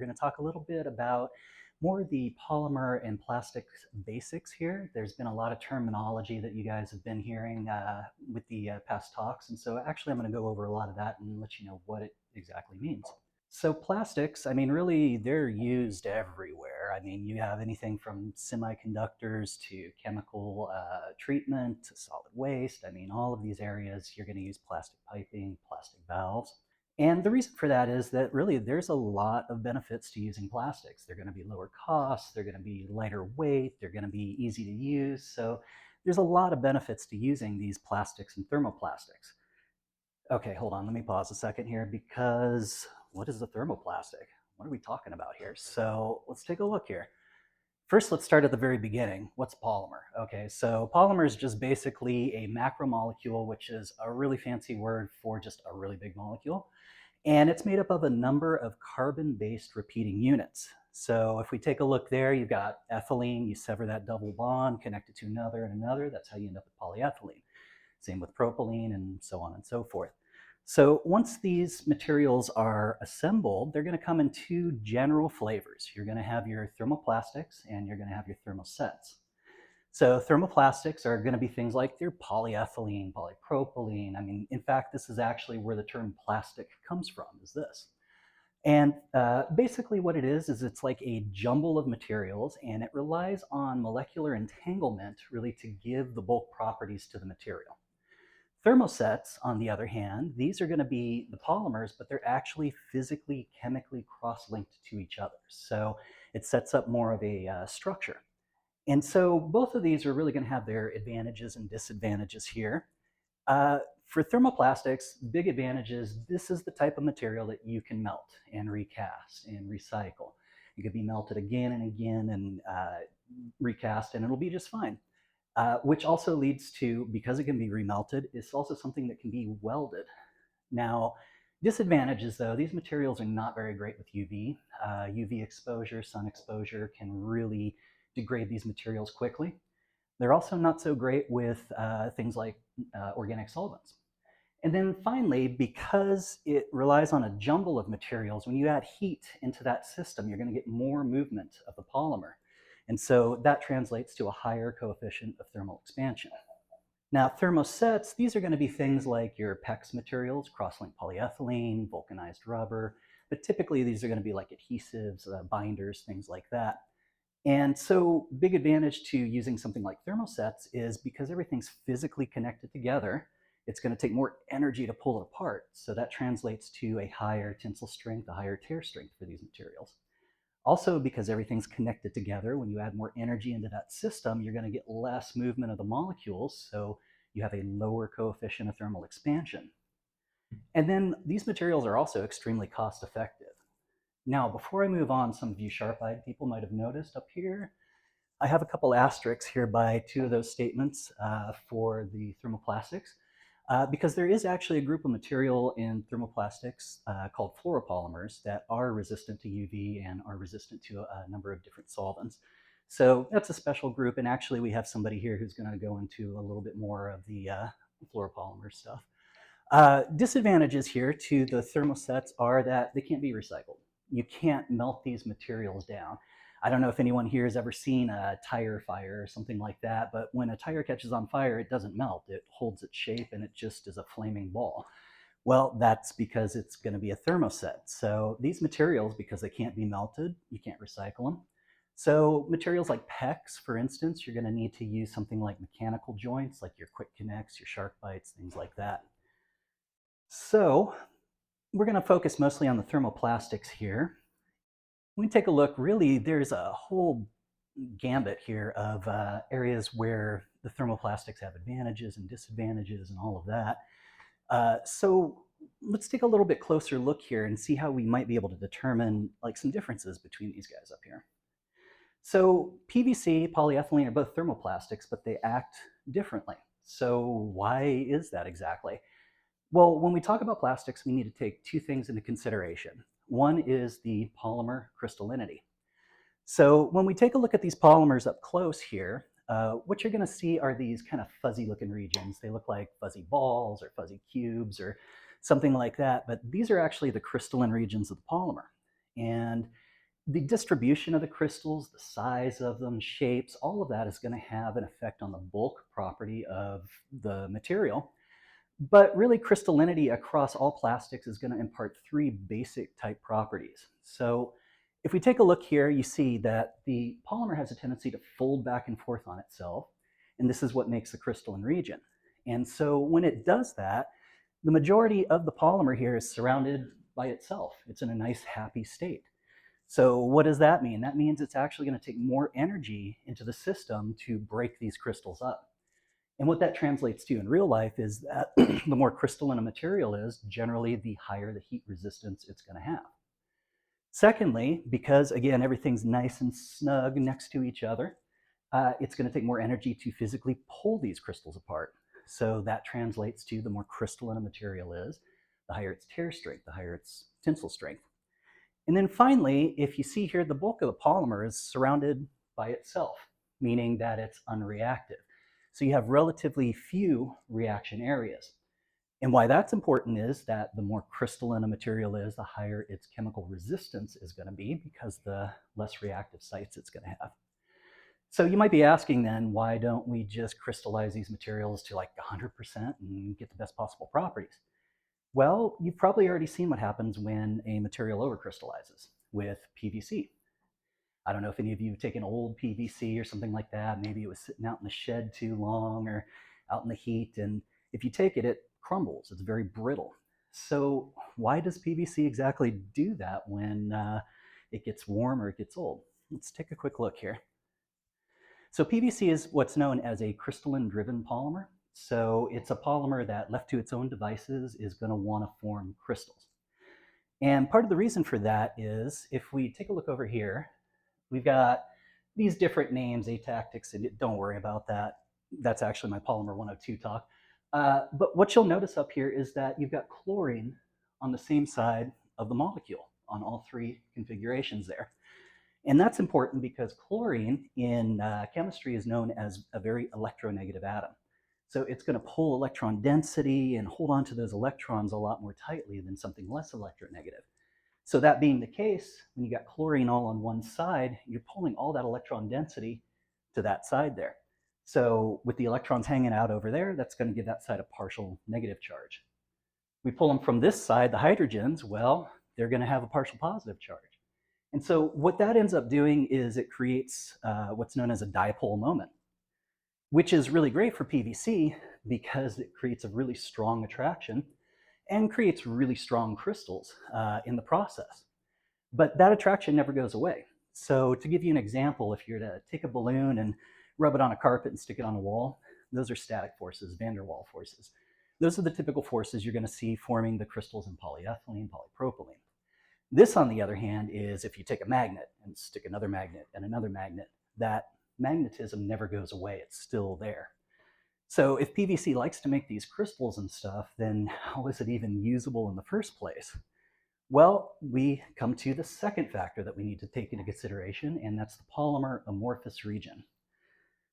We're going to talk a little bit about more the polymer and plastics basics here. There's been a lot of terminology that you guys have been hearing with the past talks, and so actually I'm going to go over a lot of that and let you know what it exactly means. So plastics, I mean, really, they're used everywhere. I mean, you have anything from semiconductors to chemical treatment to solid waste. I mean, all of these areas, you're going to use plastic piping, plastic valves. And the reason for that is that really there's a lot of benefits to using plastics. They're going to be lower cost, they're going to be lighter weight, they're going to be easy to use. So there's a lot of benefits to using these plastics and thermoplastics. Okay, hold on, let me pause a second here because what is a thermoplastic? What are we talking about here? So let's take a look here. First, let's start at the very beginning. What's polymer? Okay, so polymer is just basically a macromolecule, which is a really fancy word for just a really big molecule. And it's made up of a number of carbon-based repeating units. So if we take a look there, you've got ethylene, you sever that double bond, connect it to another and another, that's how you end up with polyethylene. Same with propylene and so on and so forth. So once these materials are assembled, they're going to come in two general flavors. You're going to have your thermoplastics and you're going to have your thermosets. So thermoplastics are going to be things like your polyethylene, polypropylene. I mean, in fact, this is actually where the term plastic comes from, is this. And basically what it is it's like a jumble of materials, and it relies on molecular entanglement really to give the bulk properties to the material. Thermosets, on the other hand, these are going to be the polymers, but they're actually physically, chemically cross-linked to each other. So it sets up more of a structure. And so both of these are really going to have their advantages and disadvantages here. For thermoplastics, big advantages, this is the type of material that you can melt and recast and recycle. It could be melted again and again and recast, and it'll be just fine. Which also leads to, because it can be remelted, it's also something that can be welded. Now, disadvantages though, these materials are not very great with UV. UV exposure, sun exposure can really degrade these materials quickly. They're also not so great with things like organic solvents. And then finally, because it relies on a jumble of materials, when you add heat into that system, you're going to get more movement of the polymer. And so that translates to a higher coefficient of thermal expansion. Now, thermosets, these are going to be things like your PEX materials, cross-linked polyethylene, vulcanized rubber, but typically these are going to be like adhesives, binders, things like that. And so big advantage to using something like thermosets is because everything's physically connected together, it's going to take more energy to pull it apart. So that translates to a higher tensile strength, a higher tear strength for these materials. Also, because everything's connected together, when you add more energy into that system, you're going to get less movement of the molecules, so you have a lower coefficient of thermal expansion. And then these materials are also extremely cost effective. Now, before I move on, some of you sharp-eyed people might have noticed up here, I have a couple asterisks here by two of those statements for the thermoplastics. Because there is actually a group of material in thermoplastics called fluoropolymers that are resistant to UV and are resistant to a number of different solvents. So that's a special group, and actually we have somebody here who's going to go into a little bit more of the fluoropolymer stuff. Disadvantages here to the thermosets are that they can't be recycled. You can't melt these materials down. I don't know if anyone here has ever seen a tire fire or something like that, but when a tire catches on fire, it doesn't melt. It holds its shape and it just is a flaming ball. Well, that's because it's going to be a thermoset. So these materials, because they can't be melted, you can't recycle them. So materials like PEX, for instance, you're going to need to use something like mechanical joints, like your quick connects, your shark bites, things like that. So we're going to focus mostly on the thermoplastics here. When we take a look, really, there's a whole gambit here of areas where the thermoplastics have advantages and disadvantages and all of that. So let's take a little bit closer look here and see how we might be able to determine like some differences between these guys up here. So PVC, polyethylene are both thermoplastics, but they act differently. So why is that exactly? Well, when we talk about plastics, we need to take two things into consideration. One is the polymer crystallinity. So when we take a look at these polymers up close here, what you're going to see are these kind of fuzzy looking regions. They look like fuzzy balls or fuzzy cubes or something like that, but these are actually the crystalline regions of the polymer. And the distribution of the crystals, the size of them, shapes, all of that is going to have an effect on the bulk property of the material. But really, crystallinity across all plastics is going to impart three basic type properties. So if we take a look here, you see that the polymer has a tendency to fold back and forth on itself, and this is what makes the crystalline region. And so when it does that, the majority of the polymer here is surrounded by itself. It's in a nice, happy state. So what does that mean? That means it's actually going to take more energy into the system to break these crystals up. And what that translates to in real life is that the more crystalline a material is, generally the higher the heat resistance it's going to have. Secondly, because again, everything's nice and snug next to each other, it's going to take more energy to physically pull these crystals apart. So that translates to the more crystalline a material is, the higher its tear strength, the higher its tensile strength. And then finally, if you see here, the bulk of the polymer is surrounded by itself, meaning that it's unreactive. So you have relatively few reaction areas. And why that's important is that the more crystalline a material is, the higher its chemical resistance is going to be, because the less reactive sites it's going to have. So you might be asking then, why don't we just crystallize these materials to like 100% and get the best possible properties? Well, you've probably already seen what happens when a material overcrystallizes with PVC. I don't know if any of you have taken old PVC or something like that. Maybe it was sitting out in the shed too long or out in the heat, and if you take it, it crumbles. It's very brittle. So why does PVC exactly do that when it gets warm or it gets old? Let's take a quick look here. So PVC is what's known as a crystalline-driven polymer. So it's a polymer that, left to its own devices, is going to want to form crystals. And part of the reason for that is, if we take a look over here, we've got these different names, atactics, and don't worry about that. That's actually my Polymer 102 talk. But what you'll notice up here is that you've got chlorine on the same side of the molecule on all three configurations there. And that's important because chlorine in chemistry is known as a very electronegative atom. So it's going to pull electron density and hold on to those electrons a lot more tightly than something less electronegative. So that being the case, when you got chlorine all on one side, you're pulling all that electron density to that side there. So with the electrons hanging out over there, that's going to give that side a partial negative charge. We pull them from this side, the hydrogens, well, they're going to have a partial positive charge. And so what that ends up doing is it creates what's known as a dipole moment, which is really great for PVC because it creates a really strong attraction and creates really strong crystals in the process. But that attraction never goes away. So to give you an example, if you're to take a balloon and rub it on a carpet and stick it on a wall, those are static forces, van der Waals forces. Those are the typical forces you're going to see forming the crystals in polyethylene, polypropylene. This, on the other hand, is if you take a magnet and stick another magnet and another magnet, that magnetism never goes away. It's still there. So if PVC likes to make these crystals and stuff, then how is it even usable in the first place? Well, we come to the second factor that we need to take into consideration, and that's the polymer amorphous region.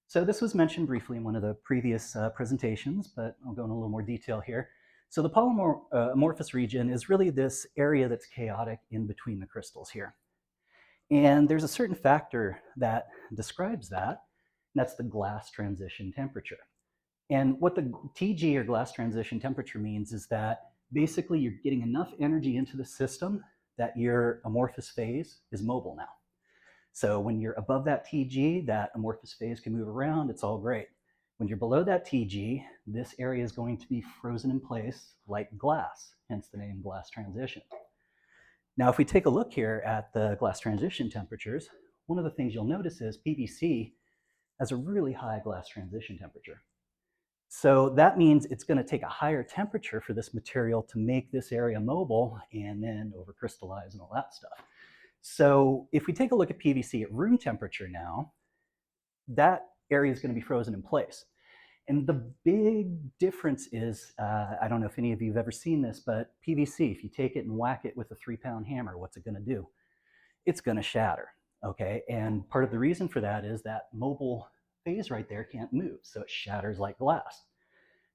So this was mentioned briefly in one of the previous presentations, but I'll go in a little more detail here. So the polymer amorphous region is really this area that's chaotic in between the crystals here. And there's a certain factor that describes that, and that's the glass transition temperature. And what the TG, or glass transition temperature, means is that basically you're getting enough energy into the system that your amorphous phase is mobile now. So when you're above that TG, that amorphous phase can move around, it's all great. When you're below that TG, this area is going to be frozen in place like glass, hence the name glass transition. Now, if we take a look here at the glass transition temperatures, one of the things you'll notice is PVC has a really high glass transition temperature. So that means it's going to take a higher temperature for this material to make this area mobile and then overcrystallize and all that stuff. So if we take a look at PVC at room temperature now, that area is going to be frozen in place. And the big difference is, I don't know if any of you have ever seen this, but PVC, if you take it and whack it with a 3-pound hammer, what's it going to do? It's going to shatter, okay? And part of the reason for that is that mobile phase right there can't move, so it shatters like glass.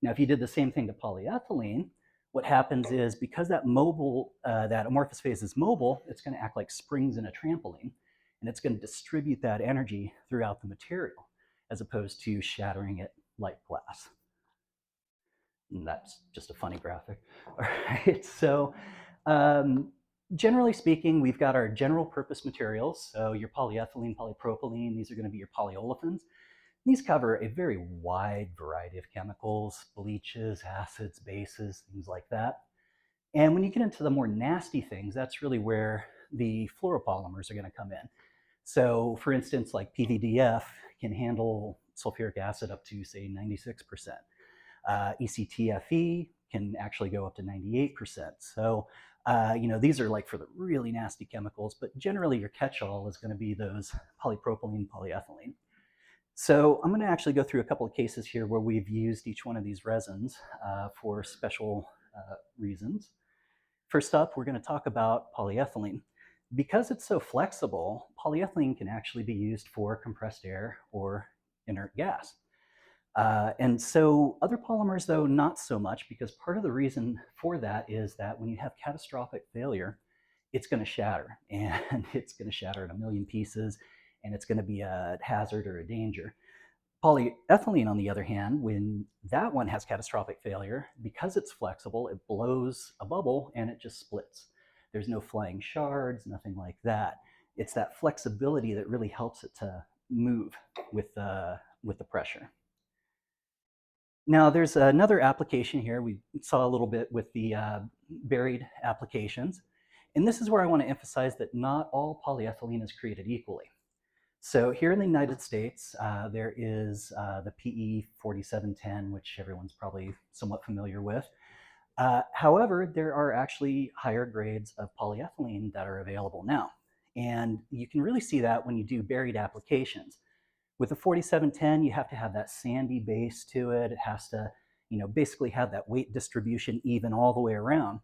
Now, if you did the same thing to polyethylene, what happens is because that amorphous phase is mobile, it's going to act like springs in a trampoline, and it's going to distribute that energy throughout the material as opposed to shattering it like glass. And that's just a funny graphic. All right, so generally speaking, we've got our general purpose materials. So your polyethylene, polypropylene, these are going to be your polyolefins. These cover a very wide variety of chemicals, bleaches, acids, bases, things like that. And when you get into the more nasty things, that's really where the fluoropolymers are going to come in. So for instance, like PVDF can handle sulfuric acid up to, say, 96%. ECTFE can actually go up to 98%. So, these are like for the really nasty chemicals, but generally your catch-all is going to be those polypropylene, polyethylene. So I'm going to actually go through a couple of cases here where we've used each one of these resins for special reasons. First up, we're going to talk about polyethylene. Because it's so flexible, polyethylene can actually be used for compressed air or inert gas. And so other polymers, though, not so much, because part of the reason for that is that when you have catastrophic failure, it's going to shatter, and it's going to shatter in a million pieces, and it's going to be a hazard or a danger. Polyethylene, on the other hand, when that one has catastrophic failure, because it's flexible, it blows a bubble and it just splits. There's no flying shards, nothing like that. It's that flexibility that really helps it to move with the pressure. Now, there's another application here. We saw a little bit with the buried applications. And this is where I want to emphasize that not all polyethylene is created equally. So here in the United States, there is the PE 4710, which everyone's probably somewhat familiar with. However, there are actually higher grades of polyethylene that are available now. And you can really see that when you do buried applications. With the 4710, you have to have that sandy base to it. It has to, basically have that weight distribution even all the way around.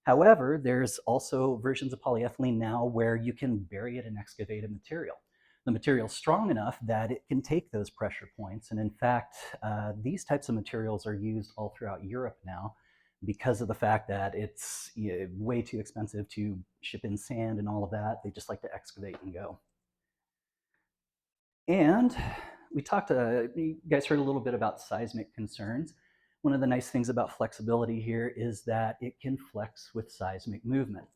However, there's also versions of polyethylene now where you can bury it in excavated material. The material's strong enough that it can take those pressure points. And in fact, these types of materials are used all throughout Europe now because of the fact that it's way too expensive to ship in sand and all of that. They just like to excavate and go. And we talked, you guys heard a little bit about seismic concerns. One of the nice things about flexibility here is that it can flex with seismic movement.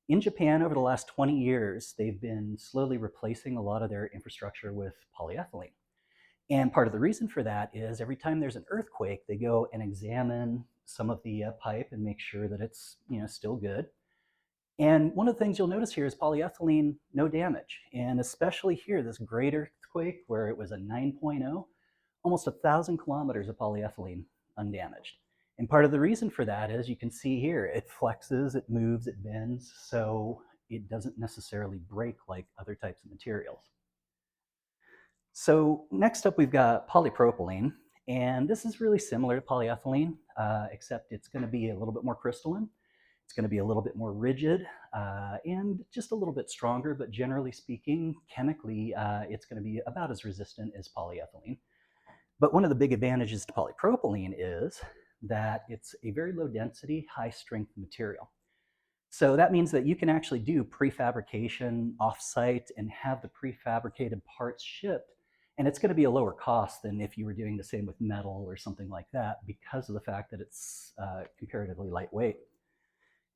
In Japan, over the last 20 years, they've been slowly replacing a lot of their infrastructure with polyethylene. And part of the reason for that is every time there's an earthquake, they go and examine some of the pipe and make sure that it's still good. And one of the things you'll notice here is polyethylene, no damage. And especially here, this great earthquake where it was a 9.0, almost 1,000 kilometers of polyethylene undamaged. And part of the reason for that is you can see here, it flexes, it moves, it bends, so it doesn't necessarily break like other types of materials. So next up, we've got polypropylene. And this is really similar to polyethylene, except it's going to be a little bit more crystalline. It's going to be a little bit more rigid and just a little bit stronger, but generally speaking, chemically, it's going to be about as resistant as polyethylene. But one of the big advantages to polypropylene is that it's a very low density, high strength material. So that means that you can actually do prefabrication offsite and have the prefabricated parts shipped. And it's going to be a lower cost than if you were doing the same with metal or something like that because of the fact that it's comparatively lightweight.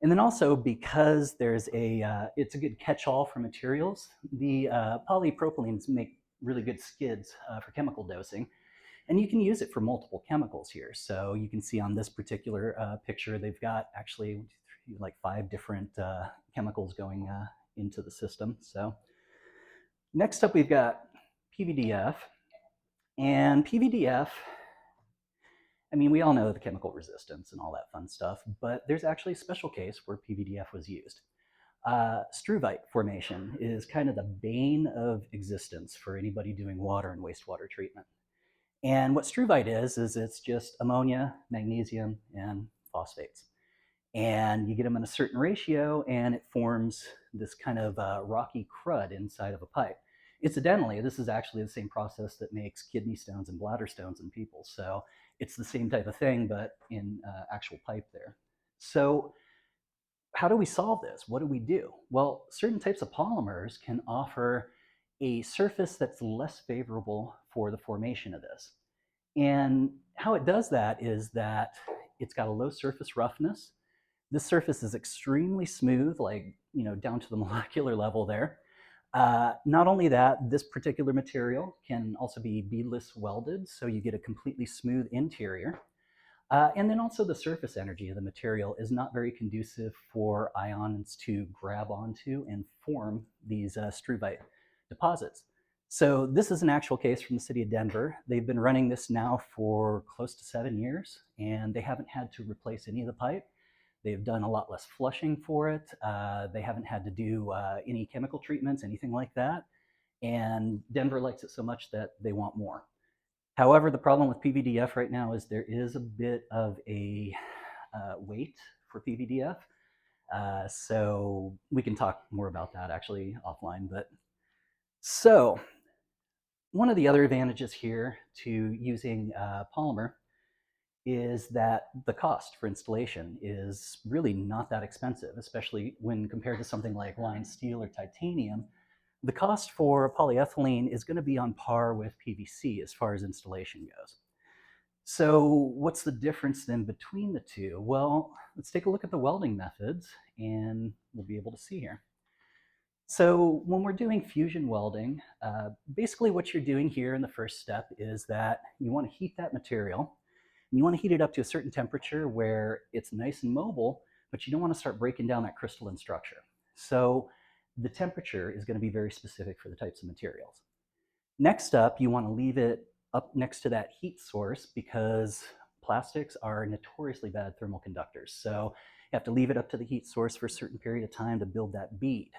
And then also because it's a good catch-all for materials, the polypropylenes make really good skids for chemical dosing. And you can use it for multiple chemicals here. So you can see on this particular picture, they've got actually like 5 different chemicals going into the system. So next up, we've got PVDF. And PVDF, I mean, we all know the chemical resistance and all that fun stuff, but there's actually a special case where PVDF was used. Struvite formation is kind of the bane of existence for anybody doing water and wastewater treatment. And what struvite is it's just ammonia, magnesium, and phosphates. And you get them in a certain ratio, and it forms this kind of rocky crud inside of a pipe. Incidentally, this is actually the same process that makes kidney stones and bladder stones in people. So it's the same type of thing, but in actual pipe there. So how do we solve this? What do we do? Well, certain types of polymers can offer a surface that's less favorable for the formation of this. And how it does that is that it's got a low surface roughness. This surface is extremely smooth, like, down to the molecular level there. Not only that, this particular material can also be beadless welded, so you get a completely smooth interior. And then also the surface energy of the material is not very conducive for ions to grab onto and form these struvite deposits. So this is an actual case from the city of Denver. They've been running this now for close to 7 years, and they haven't had to replace any of the pipe. They've done a lot less flushing for it. They haven't had to do any chemical treatments, anything like that. And Denver likes it so much that they want more. However, the problem with PVDF right now is there is a bit of a wait for PVDF. So we can talk more about that actually offline. But so one of the other advantages here to using polymer is that the cost for installation is really not that expensive, especially when compared to something like lined steel or titanium. The cost for polyethylene is going to be on par with PVC as far as installation goes. So what's the difference then between the two? Well, let's take a look at the welding methods and we'll be able to see here. So when we're doing fusion welding, basically what you're doing here in the first step is that you want to heat that material. And you want to heat it up to a certain temperature where it's nice and mobile, but you don't want to start breaking down that crystalline structure. So the temperature is going to be very specific for the types of materials. Next up, you want to leave it up next to that heat source because plastics are notoriously bad thermal conductors. So you have to leave it up to the heat source for a certain period of time to build that bead.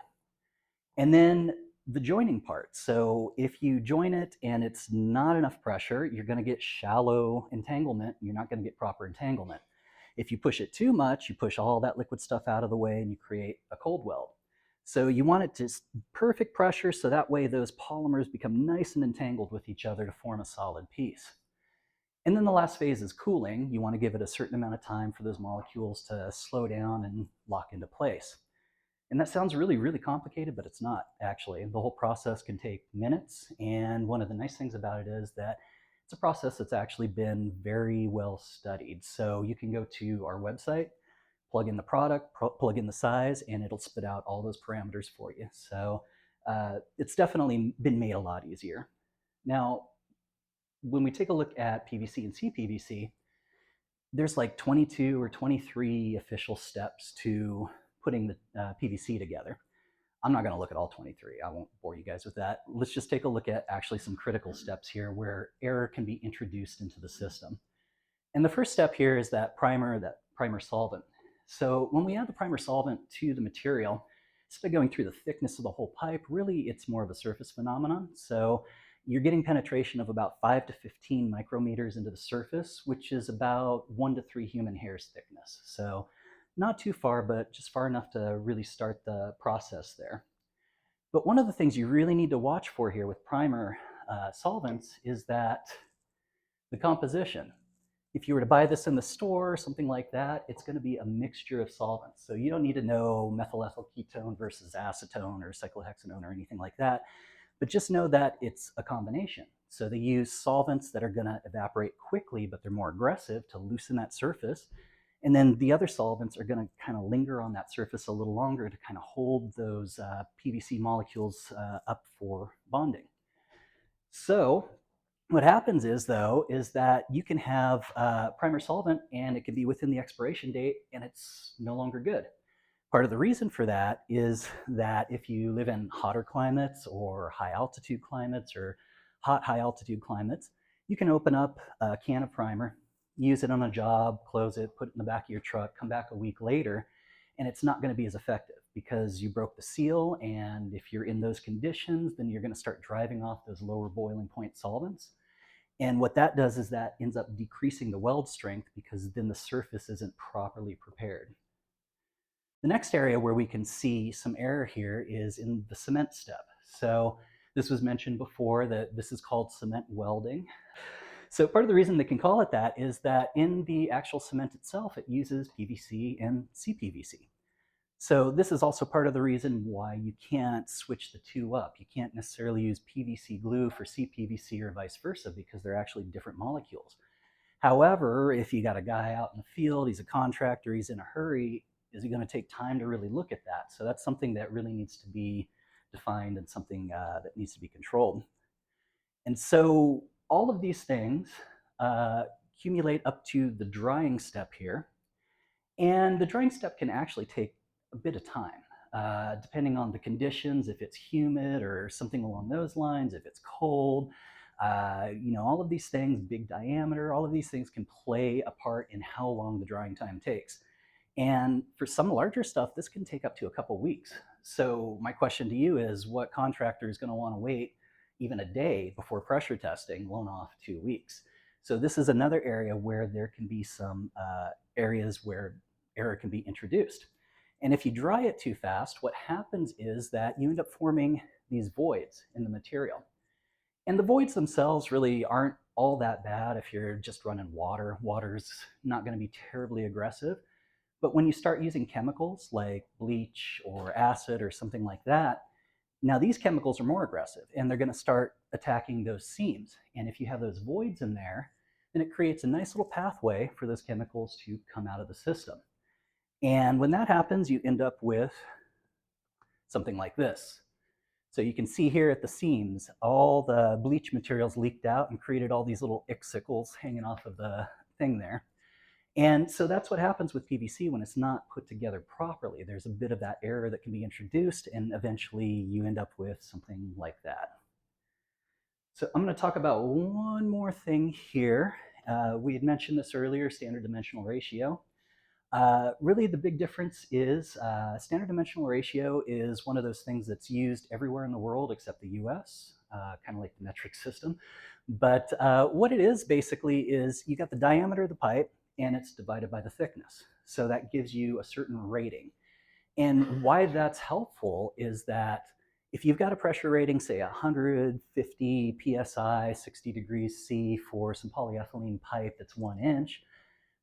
And then the joining part. So if you join it and it's not enough pressure, you're going to get shallow entanglement. You're not going to get proper entanglement. If you push it too much, you push all that liquid stuff out of the way and you create a cold weld. So you want it to perfect pressure so that way those polymers become nice and entangled with each other to form a solid piece. And then the last phase is cooling. You want to give it a certain amount of time for those molecules to slow down and lock into place. And that sounds really, really complicated, but it's not actually. The whole process can take minutes. And one of the nice things about it is that it's a process that's actually been very well studied. So you can go to our website, plug in the product, plug in the size, and it'll spit out all those parameters for you. So it's definitely been made a lot easier. Now, when we take a look at PVC and CPVC, there's like 22 or 23 official steps to putting the PVC together. I'm not going to look at all 23. I won't bore you guys with that. Let's just take a look at actually some critical steps here where error can be introduced into the system. And the first step here is that primer solvent. So when we add the primer solvent to the material, instead of going through the thickness of the whole pipe, really it's more of a surface phenomenon. So you're getting penetration of about 5 to 15 micrometers into the surface, which is about 1 to 3 human hairs thickness. So not too far, but just far enough to really start the process there. But one of the things you really need to watch for here with primer solvents is that the composition. If you were to buy this in the store, something like that, it's going to be a mixture of solvents. So you don't need to know methyl ethyl ketone versus acetone or cyclohexanone or anything like that, but just know that it's a combination. So they use solvents that are going to evaporate quickly, but they're more aggressive to loosen that surface. And then the other solvents are going to kind of linger on that surface a little longer to kind of hold those PVC molecules up for bonding. So what happens is, though, is that you can have primer solvent and it can be within the expiration date and it's no longer good. Part of the reason for that is that if you live in hotter climates or high altitude climates or hot high altitude climates, you can open up a can of primer, use it on a job, close it, put it in the back of your truck, come back a week later, and it's not going to be as effective because you broke the seal. And if you're in those conditions, then you're going to start driving off those lower boiling point solvents. And what that does is that ends up decreasing the weld strength because then the surface isn't properly prepared. The next area where we can see some error here is in the cement step. So this was mentioned before that this is called cement welding. So part of the reason they can call it that is that in the actual cement itself, it uses PVC and CPVC. So this is also part of the reason why you can't switch the two up. You can't necessarily use PVC glue for CPVC or vice versa because they're actually different molecules. However, if you got a guy out in the field, he's a contractor, he's in a hurry, is he going to take time to really look at that? So that's something that really needs to be defined and something that needs to be controlled. And so all of these things accumulate up to the drying step here. And the drying step can actually take a bit of time, depending on the conditions, if it's humid or something along those lines, if it's cold. All of these things, big diameter, all of these things can play a part in how long the drying time takes. And for some larger stuff, this can take up to a couple weeks. So my question to you is, what contractor is going to want to wait even a day before pressure testing, loan off 2 weeks? So this is another area where there can be some areas where error can be introduced. And if you dry it too fast, what happens is that you end up forming these voids in the material. And the voids themselves really aren't all that bad if you're just running water. Water's not going to be terribly aggressive. But when you start using chemicals like bleach or acid or something like that, now these chemicals are more aggressive and they're going to start attacking those seams. And if you have those voids in there, then it creates a nice little pathway for those chemicals to come out of the system. And when that happens, you end up with something like this. So you can see here at the seams, all the bleach materials leaked out and created all these little icicles hanging off of the thing there. And so that's what happens with PVC when it's not put together properly. There's a bit of that error that can be introduced, and eventually you end up with something like that. So I'm going to talk about one more thing here. We had mentioned this earlier, standard dimensional ratio. Really, the big difference is standard dimensional ratio is one of those things that's used everywhere in the world except the US, kind of like the metric system. But what it is basically is you got the diameter of the pipe and it's divided by the thickness. So that gives you a certain rating. And why that's helpful is that if you've got a pressure rating, say 150 psi, 60 degrees C for some polyethylene pipe that's 1 inch,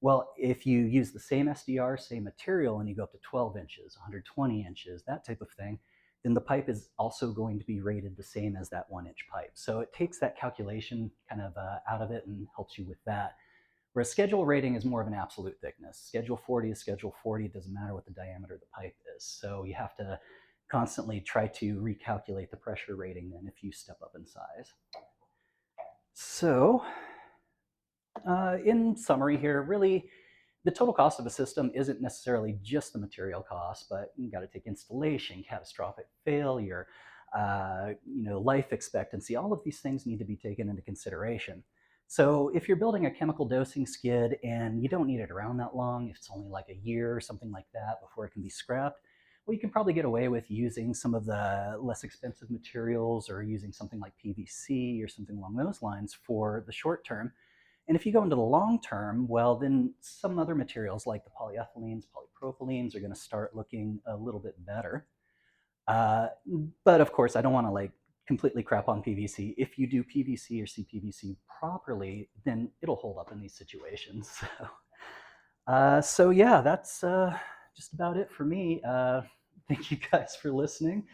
well, if you use the same SDR, same material, and you go up to 12 inches, 120 inches, that type of thing, then the pipe is also going to be rated the same as that 1 inch pipe. So it takes that calculation kind of out of it and helps you with that. Whereas schedule rating is more of an absolute thickness. Schedule 40 is schedule 40. It doesn't matter what the diameter of the pipe is. So you have to constantly try to recalculate the pressure rating then if you step up in size. So in summary here, really, the total cost of a system isn't necessarily just the material cost, but you got to take installation, catastrophic failure, life expectancy. All of these things need to be taken into consideration. So if you're building a chemical dosing skid and you don't need it around that long, if it's only like a year or something like that before it can be scrapped, well, you can probably get away with using some of the less expensive materials or using something like PVC or something along those lines for the short term. And if you go into the long term, well, then some other materials like the polyethylenes, polypropylenes are going to start looking a little bit better. But of course, I don't want to completely crap on PVC. If you do PVC or CPVC properly, then it'll hold up in these situations. So yeah, that's just about it for me. Thank you guys for listening.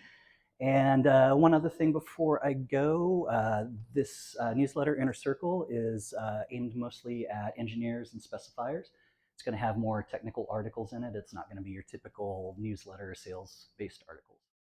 And one other thing before I go, this newsletter, Inner Circle, is aimed mostly at engineers and specifiers. It's going to have more technical articles in it. It's not going to be your typical newsletter sales-based article.